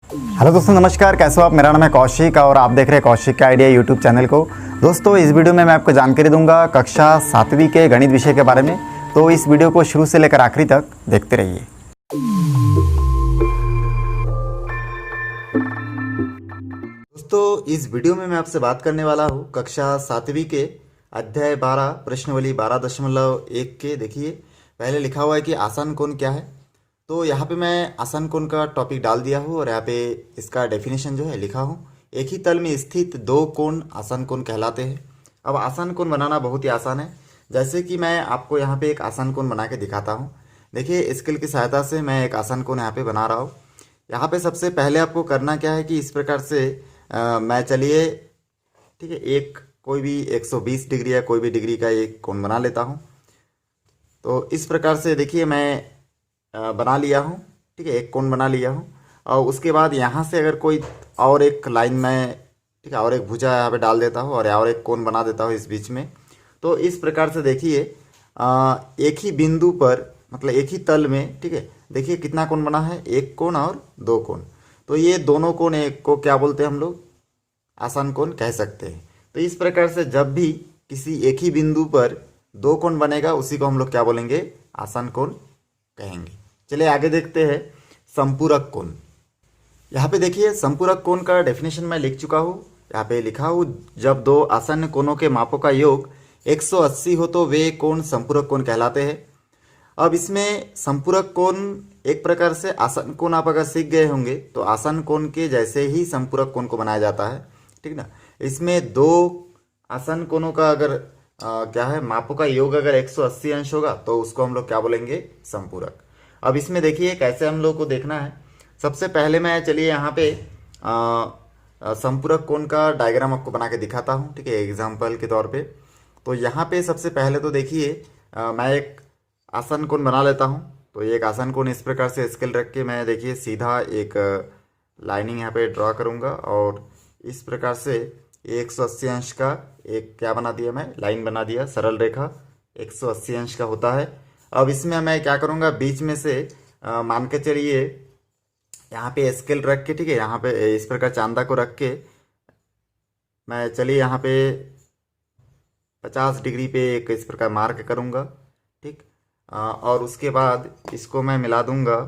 Hello दोस्तों, नमस्कार। कैसे हो आप? मेरा नाम है कौशिक और आप देख रहे हैं कौशिक का आइडिया यूट्यूब चैनल को। दोस्तों, इस वीडियो में मैं आपको जानकारी दूंगा कक्षा 7वीं के गणित विषय के बारे में। तो इस वीडियो को शुरू से लेकर आखिरी तक देखते रहिए। दोस्तों, इस वीडियो में मैं आपसे बात करने वाला हूँ कक्षा 7वीं के अध्याय 12 प्रश्नावली 12.1 के। देखिए, पहले लिखा हुआ है कि आसान कोण क्या है। तो यहाँ पे मैं आसान कोण का टॉपिक डाल दिया हूँ और यहाँ पे इसका डेफिनेशन जो है लिखा हूँ। एक ही तल में स्थित दो कोण आसान कोण कहलाते हैं। अब आसान कोण बनाना बहुत ही आसान है। जैसे कि मैं आपको यहाँ पे एक आसान कोण बना के दिखाता हूँ। देखिए, स्केल की सहायता से मैं एक आसान कोण यहाँ पे बना रहा हूँ। यहाँ पे सबसे पहले आपको करना क्या है कि इस प्रकार से मैं चलिए, ठीक है, एक कोई भी 120 डिग्री या कोई भी डिग्री का एक कोण बना लेता हूँ। तो इस प्रकार से देखिए मैं बना लिया हूँ, ठीक है, एक कोण बना लिया हूँ। और उसके बाद यहाँ से अगर कोई और एक लाइन में, ठीक है, और एक भुजा यहाँ पे डाल देता हूँ और एक कोण बना देता हूँ इस बीच में। तो इस प्रकार से देखिए एक ही बिंदु पर, मतलब एक ही तल में, ठीक है, देखिए कितना कोण बना है, एक कोण और दो कोण। तो ये दोनों कोण एक को क्या बोलते हैं हम लोग? आसान कोण कह सकते हैं। तो इस प्रकार से जब भी किसी एक ही बिंदु पर दो कोण बनेगा उसी को हम लोग क्या बोलेंगे? आसान कोण कहेंगे। चलिए आगे देखते हैं संपूरक कोण। यहाँ पे देखिए संपूरक कोण का डेफिनेशन मैं लिख चुका हूँ। यहाँ पे लिखा हूँ, जब दो आसन्न कोणों के मापों का योग 180 हो तो वे कोण संपूरक कोण कहलाते हैं। अब इसमें संपूरक कोण एक प्रकार से आसन्न कोण आप अगर सीख गए होंगे तो आसन्न कोण के जैसे ही संपूरक कोण को बनाया जाता है, ठीक ना। इसमें दो आसन्न कोणों का अगर क्या है, मापों का योग अगर 180 अंश होगा तो उसको हम लोग क्या बोलेंगे? संपूरक। अब इसमें देखिए कैसे हम लोग को देखना है। सबसे पहले मैं चलिए यहाँ पे संपूरक कोण का डायग्राम आपको बना के दिखाता हूँ, ठीक है, एग्जाम्पल के तौर पे। तो यहाँ पे सबसे पहले तो देखिए मैं एक आसान कोण बना लेता हूँ। तो ये एक आसान कोण इस प्रकार से स्केल रख के मैं देखिए सीधा एक लाइनिंग यहाँ पे ड्रॉ करूँगा और इस प्रकार से 180 अंश का एक क्या बना दिया, मैं लाइन बना दिया, सरल रेखा 180 अंश का होता है। अब इसमें मैं क्या करूँगा, बीच में से मान के चलिए यहाँ पे स्केल रख के, ठीक है, यहाँ पे इस प्रकार चांदा को रख के मैं चलिए यहाँ पे 50 डिग्री पे एक इस प्रकार मार्क करूँगा, ठीक। और उसके बाद इसको मैं मिला दूंगा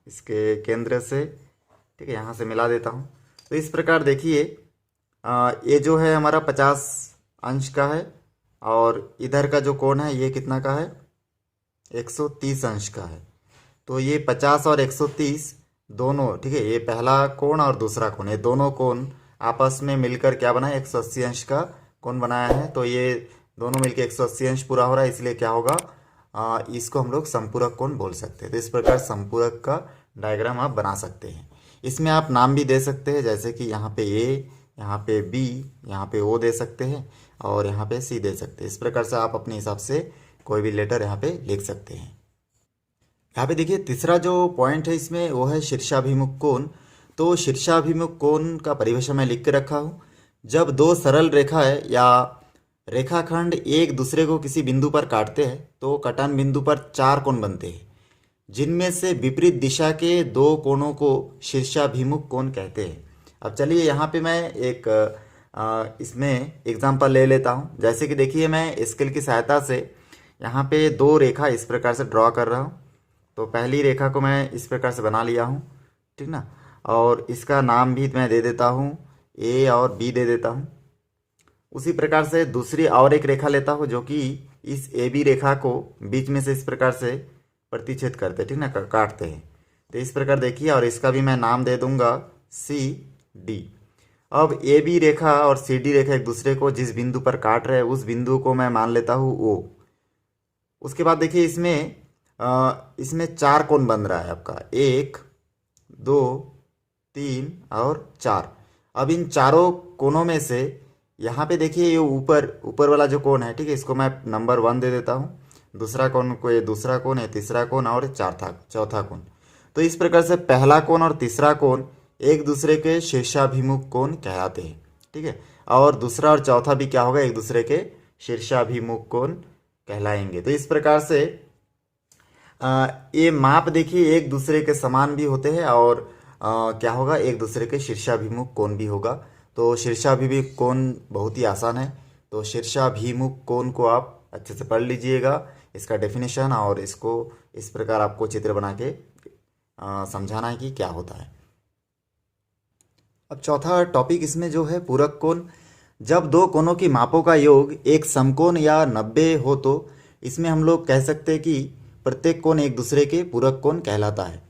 इसके केंद्र से, ठीक है, यहाँ से मिला देता हूँ। तो इस प्रकार देखिए ये जो है हमारा 50 अंश का है और इधर का जो कोण है ये कितना का है? 130 अंश का है। तो ये 50 और 130 दोनों, ठीक है, ये पहला कोण और दूसरा कोण, ये दोनों कोण आपस में मिलकर क्या बना है? 180 अंश का कोण बनाया है। तो ये दोनों मिलकर 180 अंश पूरा हो रहा है, इसलिए क्या होगा, इसको हम लोग संपूरक कोण बोल सकते हैं। तो इस प्रकार संपूरक का डायग्राम आप बना सकते हैं। इसमें आप नाम भी दे सकते हैं, जैसे कि यहाँ पे ए, यहाँ पे बी, यहाँ पे ओ दे सकते हैं और यहाँ पे सी दे सकते हैं। इस प्रकार से आप अपने हिसाब से कोई भी लेटर यहाँ पे लिख सकते हैं। यहाँ पे देखिए तीसरा जो पॉइंट है इसमें वो है शीर्षाभिमुख कोण। तो शीर्षाभिमुख कोण का परिभाषा मैं लिख के रखा हूँ। जब दो सरल रेखा है या रेखाखंड एक दूसरे को किसी बिंदु पर काटते हैं तो कटान बिंदु पर चार कोण बनते हैं, जिनमें से विपरीत दिशा के दो कोणों को शीर्षाभिमुख कोण कहते हैं। अब चलिए यहाँ पे मैं एक इसमें एग्जांपल ले लेता हूँ। जैसे कि देखिए मैं स्केल की सहायता से यहाँ पे दो रेखा इस प्रकार से ड्रॉ कर रहा हूँ। तो पहली रेखा को मैं इस प्रकार से बना लिया हूँ, ठीक ना, और इसका नाम भी मैं दे देता हूँ, ए और बी दे देता हूँ। उसी प्रकार से दूसरी और एक रेखा लेता हूँ जो कि इस ए बी रेखा को बीच में से इस प्रकार से प्रतिच्छेद करते हैं, ठीक ना, काटते हैं। तो इस प्रकार देखिए, और इसका भी मैं नाम दे दूंगा सी डी। अब ए बी रेखा और सी डी रेखा एक दूसरे को जिस बिंदु पर काट रहे हैं उस बिंदु को मैं मान लेता हूँ ओ। उसके बाद देखिए इसमें चार कोण बन रहा है आपका, 1 2 3 और 4। अब इन चारों कोणों में से यहाँ पे देखिए ये ऊपर वाला जो कोण है, ठीक है, इसको मैं नंबर 1 दे देता हूँ। दूसरा कोण को ये दूसरा कोण है, तीसरा कोण और चौथा कोण। तो इस प्रकार से पहला कोण और तीसरा कोण एक दूसरे के शीर्षाभिमुख कोण कहलाते हैं, ठीक है, और दूसरा और चौथा भी क्या होगा? एक दूसरे के शीर्षाभिमुख कोण कहलाएंगे। तो इस प्रकार से ये माप देखिए एक दूसरे के समान भी होते हैं और क्या होगा, एक दूसरे के शीर्षाभिमुख कोण भी होगा। तो शीर्षाभिमुख कोण बहुत ही आसान है, तो शीर्षाभिमुख कोण को आप अच्छे से पढ़ लीजिएगा, इसका डेफिनेशन, और इसको इस प्रकार आपको चित्र बना के समझाना है कि क्या होता है। अब चौथा टॉपिक इसमें जो है पूरक कोण। जब दो कोणों की मापों का योग एक समकोण या 90 हो तो इसमें हम लोग कह सकते हैं कि प्रत्येक कोण एक दूसरे के पूरक कोण कहलाता है।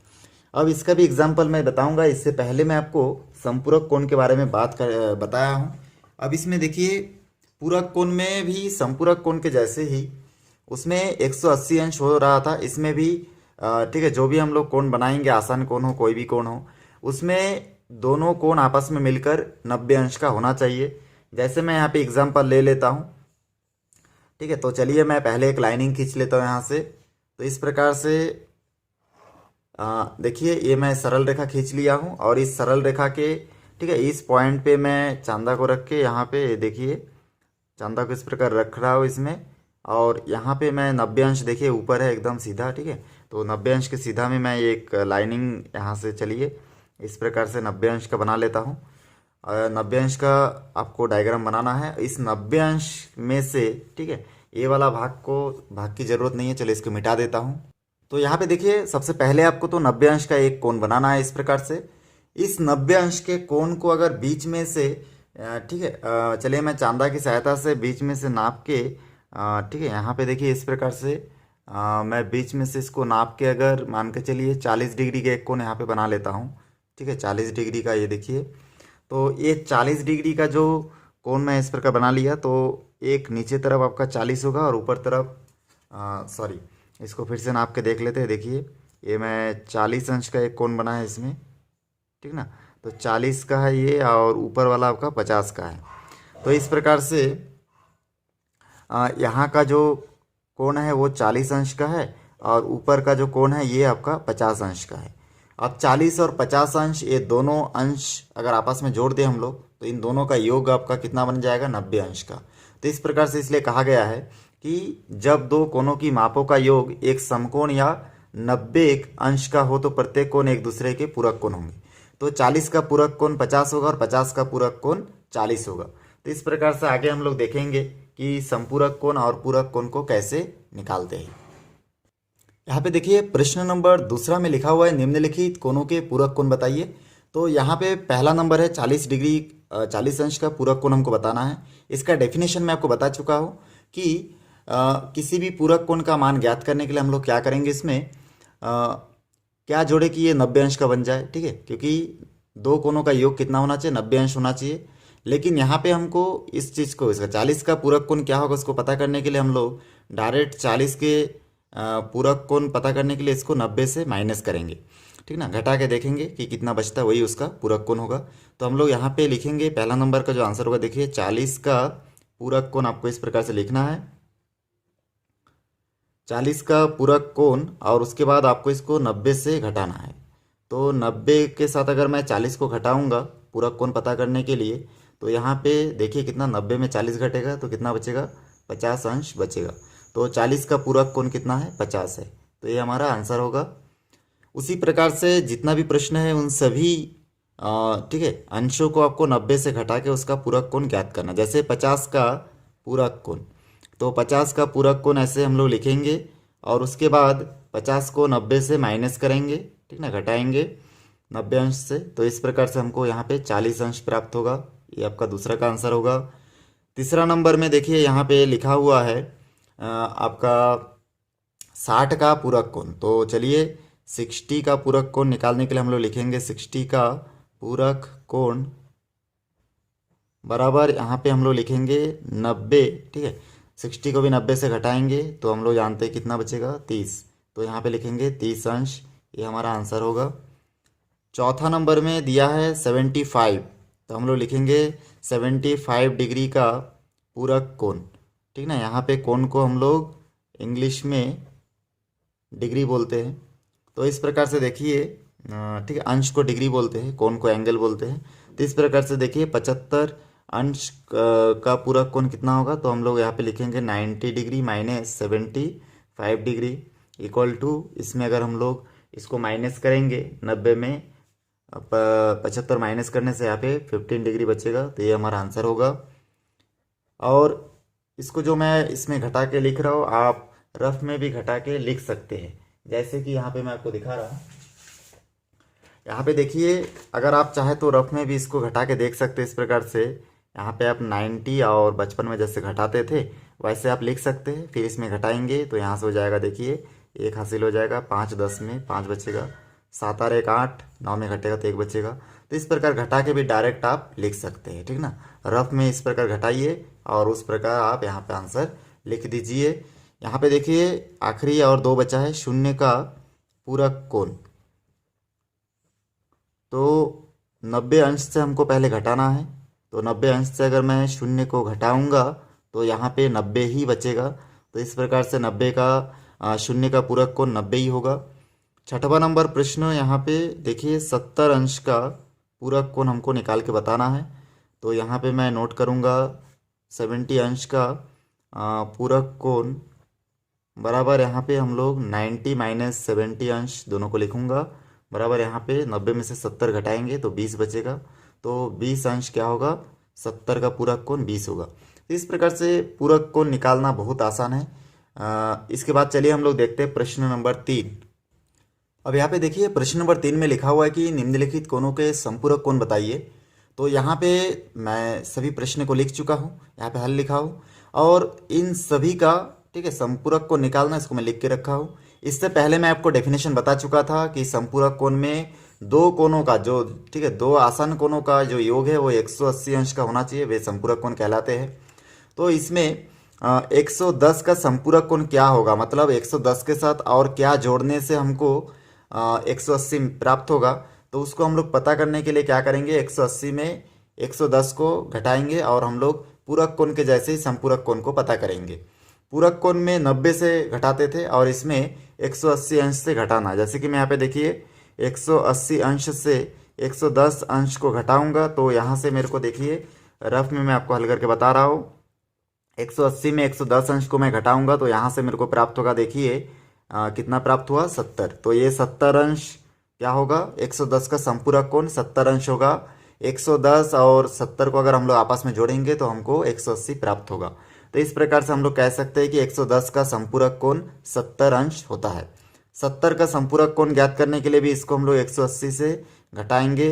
अब इसका भी एग्जाम्पल मैं बताऊंगा, इससे पहले मैं आपको संपूरक कोण के बारे में बताया हूँ। अब इसमें देखिए, पूरक कोण में भी संपूरक कोण के जैसे ही उसमें 180 अंश हो रहा था, इसमें भी ठीक है, जो भी हम लोग कोण बनाएंगे, आसान कोण हो कोई भी कोण हो, उसमें दोनों कोण आपस में मिलकर 90 अंश का होना चाहिए। जैसे मैं यहाँ पे एग्जांपल ले लेता हूँ, ठीक है। तो चलिए मैं पहले एक लाइनिंग खींच लेता हूँ यहाँ से। तो इस प्रकार से देखिए, ये मैं सरल रेखा खींच लिया हूँ, और इस सरल रेखा के ठीक है इस पॉइंट पे मैं चांदा को रख के यहाँ पे देखिए चांदा को इस प्रकार रख रहा हूँ इसमें, और यहाँ पे मैं 90 अंश देखिए ऊपर है एकदम सीधा, ठीक है। तो 90 अंश के सीधा में मैं एक लाइनिंग यहाँ से चलिए इस प्रकार से 90 अंश का बना लेता हूँ। 90 अंश का आपको डायग्राम बनाना है। इस 90 अंश में से ठीक है ये वाला भाग की जरूरत नहीं है, चलिए इसको मिटा देता हूँ। तो यहाँ पे देखिए, सबसे पहले आपको तो 90 अंश का एक कोण बनाना है इस प्रकार से। इस 90 अंश के कोण को अगर बीच में से ठीक है, चलिए मैं चांदा की सहायता से बीच में से नाप के ठीक है, यहाँ पे देखिए इस प्रकार से मैं बीच में से इसको नाप के अगर मान के चलिए 40 डिग्री का एक कोण यहाँ पे बना लेता हूँ, ठीक है। 40 डिग्री का ये देखिए, तो ये 40 डिग्री का जो कोण मैं इस प्रकार बना लिया, तो एक नीचे तरफ आपका 40 होगा और ऊपर तरफ सॉरी, इसको फिर से नाप के देख लेते हैं। देखिए, ये मैं 40 अंश का एक कोण बना है इसमें, ठीक ना। तो 40 का है ये, और ऊपर वाला आपका 50 का है। तो इस प्रकार से यहाँ का जो कोण है वो 40 अंश का है, और ऊपर का जो कोण है ये आपका 50 अंश का है। अब 40 और 50 अंश, ये दोनों अंश अगर आपस में जोड़ दें हम लोग, तो इन दोनों का योग आपका कितना बन जाएगा, 90 अंश का। तो इस प्रकार से इसलिए कहा गया है कि जब दो कोणों की मापों का योग एक समकोण या 90 अंश का हो तो प्रत्येक कोण एक दूसरे के पूरक कोण होंगे। तो 40 का पूरक कोण 50 होगा और 50 का पूरक कोण 40 होगा। तो इस प्रकार से आगे हम लोग देखेंगे कि संपूरक कोण और पूरक कोण को कैसे निकालते हैं। यहाँ पे देखिए, प्रश्न नंबर दूसरा में लिखा हुआ है निम्नलिखित कोणों के पूरक कोण बताइए। तो यहाँ पे पहला नंबर है 40 डिग्री 40 अंश का पूरक कोण हमको बताना है। इसका डेफिनेशन मैं आपको बता चुका हूँ कि किसी भी पूरक कोण का मान ज्ञात करने के लिए हम लोग क्या करेंगे, इसमें क्या जोड़े कि ये 90 अंश का बन जाए, ठीक है। क्योंकि दो कोणों का योग कितना होना चाहिए, 90 अंश होना चाहिए। लेकिन यहाँ पे हमको इस चीज़ को, इसका 40 का पूरक कोण क्या होगा उसको पता करने के लिए हम लोग डायरेक्ट 40 के पूरक कोण पता करने के लिए इसको 90 से माइनस करेंगे, ठीक ना। घटा के देखेंगे कि कितना बचता है, वही उसका पूरक कोण होगा। तो हम लोग यहाँ पे लिखेंगे, पहला नंबर का जो आंसर होगा, देखिए 40 का पूरक कोण आपको इस प्रकार से लिखना है, 40 का पूरक कोण, और उसके बाद आपको इसको 90 से घटाना है। तो 90 के साथ अगर मैं 40 को घटाऊंगा पूरक कोण पता करने के लिए, तो यहाँ पे देखिए कितना, 90 में 40 घटेगा तो कितना बचेगा, 50 अंश बचेगा। तो 40 का पूरक कोण कितना है, 50 है। तो ये हमारा आंसर होगा। उसी प्रकार से जितना भी प्रश्न है उन सभी ठीक है अंशों को आपको 90 से घटा के उसका पूरक कोण ज्ञात करना। जैसे 50 का पूरक कोण, तो 50 का पूरक कोण ऐसे हम लोग लिखेंगे, और उसके बाद 50 को 90 से माइनस करेंगे, ठीक ना, घटाएंगे 90 अंश से। तो इस प्रकार से हमको यहाँ पे 40 अंश प्राप्त होगा। ये आपका दूसरा का आंसर होगा। तीसरा नंबर में देखिए यहाँ पे लिखा हुआ है आपका 60 का पूरक कोण। तो चलिए 60 का पूरक कोण निकालने के लिए हम लोग लिखेंगे 60 का पूरक कोण बराबर, यहाँ पे हम लोग लिखेंगे 90, ठीक है। 60 को भी 90 से घटाएंगे तो हम लोग जानते हैं कितना बचेगा, 30। तो यहाँ पे लिखेंगे 30 अंश, ये हमारा आंसर होगा। चौथा नंबर में दिया है 75, तो हम लोग लिखेंगे 75 डिग्री का पूरक कोण, ठीक ना। यहाँ पे कोण को हम लोग इंग्लिश में डिग्री बोलते हैं। तो इस प्रकार से देखिए, ठीक है, अंश को डिग्री बोलते हैं, कोण को एंगल बोलते हैं। तो इस प्रकार से देखिए 75 अंश का पूरक कोण कितना होगा, तो हम लोग यहाँ पे लिखेंगे 90 degree minus 75 degree equal to, इसमें अगर हम लोग इसको माइनस करेंगे 90 में अब 75 माइनस करने से यहाँ पे 15 डिग्री बचेगा, तो ये हमारा आंसर होगा। और इसको जो मैं इसमें घटा के लिख रहा हूँ, आप रफ में भी घटा के लिख सकते हैं, जैसे कि यहाँ पे मैं आपको दिखा रहा हूँ। यहाँ पे देखिए, अगर आप चाहे तो रफ में भी इसको घटा के देख सकते हैं इस प्रकार से। यहाँ पे आप 90 और बचपन में जैसे घटाते थे वैसे आप लिख सकते हैं। फिर इसमें घटाएंगे तो यहाँ से हो जाएगा, देखिए 1 हासिल हो जाएगा, 5 10 में 5 बचेगा, 7 और 1 8, 9 में घटेगा तो 1 बचेगा। तो इस प्रकार घटा के भी डायरेक्ट आप लिख सकते हैं, ठीक ना। रफ में इस प्रकार घटाइए और उस प्रकार आप यहाँ पे आंसर लिख दीजिए। यहाँ पे देखिए आखिरी और 2 बचा है, शून्य का पूरक कोण। तो 90 अंश से हमको पहले घटाना है, तो 90 अंश से अगर मैं शून्य को घटाऊंगा तो यहाँ पे 90 ही बचेगा। तो इस प्रकार से 90 का शून्य का पूरक कोण 90 ही होगा। छठवां नंबर प्रश्न, यहाँ पे देखिए 70 अंश का पूरक कोण हमको निकाल के बताना है। तो यहाँ पे मैं नोट करूँगा 70 अंश का पूरक कोण बराबर, यहाँ पे हम लोग 90 माइनस 70 अंश दोनों को लिखूंगा, बराबर यहाँ पे 90 में से 70 घटाएंगे तो 20 बचेगा। तो 20 अंश क्या होगा, 70 का पूरक कोण 20 होगा। तो इस प्रकार से पूरक कोण निकालना बहुत आसान है। इसके बाद चलिए हम लोग देखते हैं प्रश्न नंबर 3। अब यहाँ पे देखिए प्रश्न नंबर 3 में लिखा हुआ है कि निम्नलिखित कोणों के संपूरक कोण बताइए। तो यहाँ पे मैं सभी प्रश्न को लिख चुका हूँ, यहाँ पे हल लिखा हूँ, और इन सभी का ठीक है संपूरक कोण निकालना, इसको मैं लिख के रखा हूँ। इससे पहले मैं आपको डेफिनेशन बता चुका था कि संपूरक कोण में दो कोणों का जो ठीक है दो आसन कोणों का जो योग है वो 180 अंश का होना चाहिए, वे संपूरक कोण कहलाते हैं। तो इसमें 110 का संपूरक कोण क्या होगा, मतलब 110 के साथ और क्या जोड़ने से हमको 180 प्राप्त होगा। तो उसको हम लोग पता करने के लिए क्या करेंगे, 180 में 110 को घटाएंगे और हम लोग पूरक कोण के जैसे ही संपूरक कोण को पता करेंगे। पूरक कोण में 90 से घटाते थे और इसमें 180 अंश से घटाना, जैसे कि मैं यहाँ पे देखिए 180 अंश से 110 अंश को घटाऊंगा तो यहाँ से मेरे को देखिए रफ में मैं आपको हल करके बता रहा हूँ। 180 में 110 अंश को मैं घटाऊंगा तो यहाँ से मेरे को प्राप्त होगा, देखिए कितना प्राप्त हुआ, 70। तो ये 70 अंश क्या होगा, 110 का संपूरक कोण 70 अंश होगा। 110 और 70 को अगर हम लोग आपस में जोड़ेंगे तो हमको 180 प्राप्त होगा। तो इस प्रकार से हम लोग कह सकते हैं कि 110 का संपूरक कोण 70 अंश होता है। 70 का संपूरक कोण ज्ञात करने के लिए भी इसको हम लोग 180 से घटाएंगे।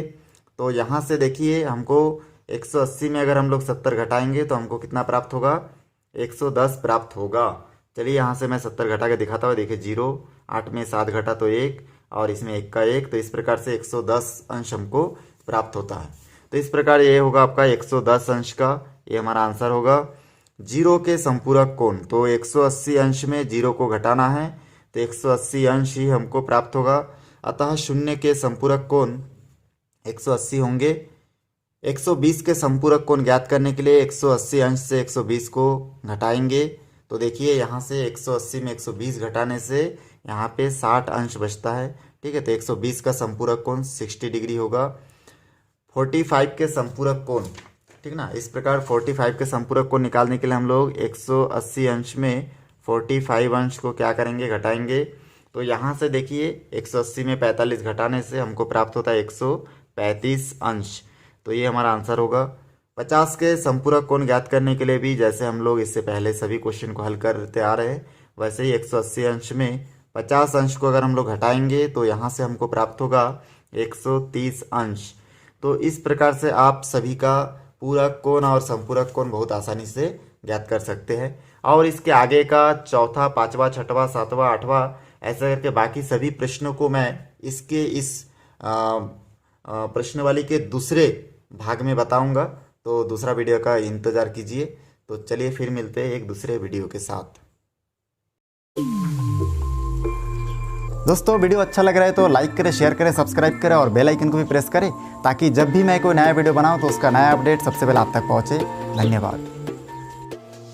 तो यहाँ से देखिए हमको 180 में अगर हम लोग 70 घटाएंगे तो हमको कितना प्राप्त होगा, 110 प्राप्त होगा। चलिए यहाँ से मैं 70 घटा के दिखाता हूँ, देखिए 0, 8 में 7 घटा तो 1 और इसमें 1 का 1, तो इस प्रकार से 110 अंश हमको प्राप्त होता है। तो इस प्रकार ये होगा आपका 110 अंश का, ये हमारा आंसर होगा। 0 के संपूरक कोण, तो 180 अंश में 0 को घटाना है तो 180 अंश ही हमको प्राप्त होगा। अतः 0 के संपूरक कोण 180 होंगे। 120 के संपूरक कोण ज्ञात करने के लिए 180 अंश से 120 को घटाएंगे। तो देखिए यहाँ से 180 में 120 घटाने से यहाँ पे 60 अंश बचता है, ठीक है। तो 120 का संपूरक कोण 60 डिग्री होगा। 45 के संपूरक कोण, ठीक ना, इस प्रकार 45 के संपूरक कोण निकालने के लिए हम लोग 180 अंश में 45 अंश को क्या करेंगे, घटाएंगे। तो यहाँ से देखिए 180 में 45 घटाने से हमको प्राप्त होता है 135 अंश, तो ये हमारा आंसर होगा। 50 के संपूरक कोण ज्ञात करने के लिए भी जैसे हम लोग इससे पहले सभी क्वेश्चन को हल करते आ रहे हैं वैसे ही 180 अंश में 50 अंश को अगर हम लोग घटाएंगे तो यहाँ से हमको प्राप्त होगा 130 अंश। तो इस प्रकार से आप सभी का पूरक कोण और संपूरक कोण बहुत आसानी से ज्ञात कर सकते हैं। और इसके आगे का चौथा, पांचवा, छठवां, सातवां, आठवां ऐसा करके बाकी सभी प्रश्नों को मैं इसके इस प्रश्नवाली के दूसरे भाग में बताऊंगा, तो दूसरा वीडियो का इंतज़ार कीजिए। तो चलिए फिर मिलते हैं एक दूसरे वीडियो के साथ। दोस्तों वीडियो अच्छा लग रहा है तो लाइक करें, शेयर करें, सब्सक्राइब करें और बेल आइकन को भी प्रेस करें ताकि जब भी मैं कोई नया वीडियो बनाऊं तो उसका नया अपडेट सबसे पहले आप तक पहुंचे। धन्यवाद।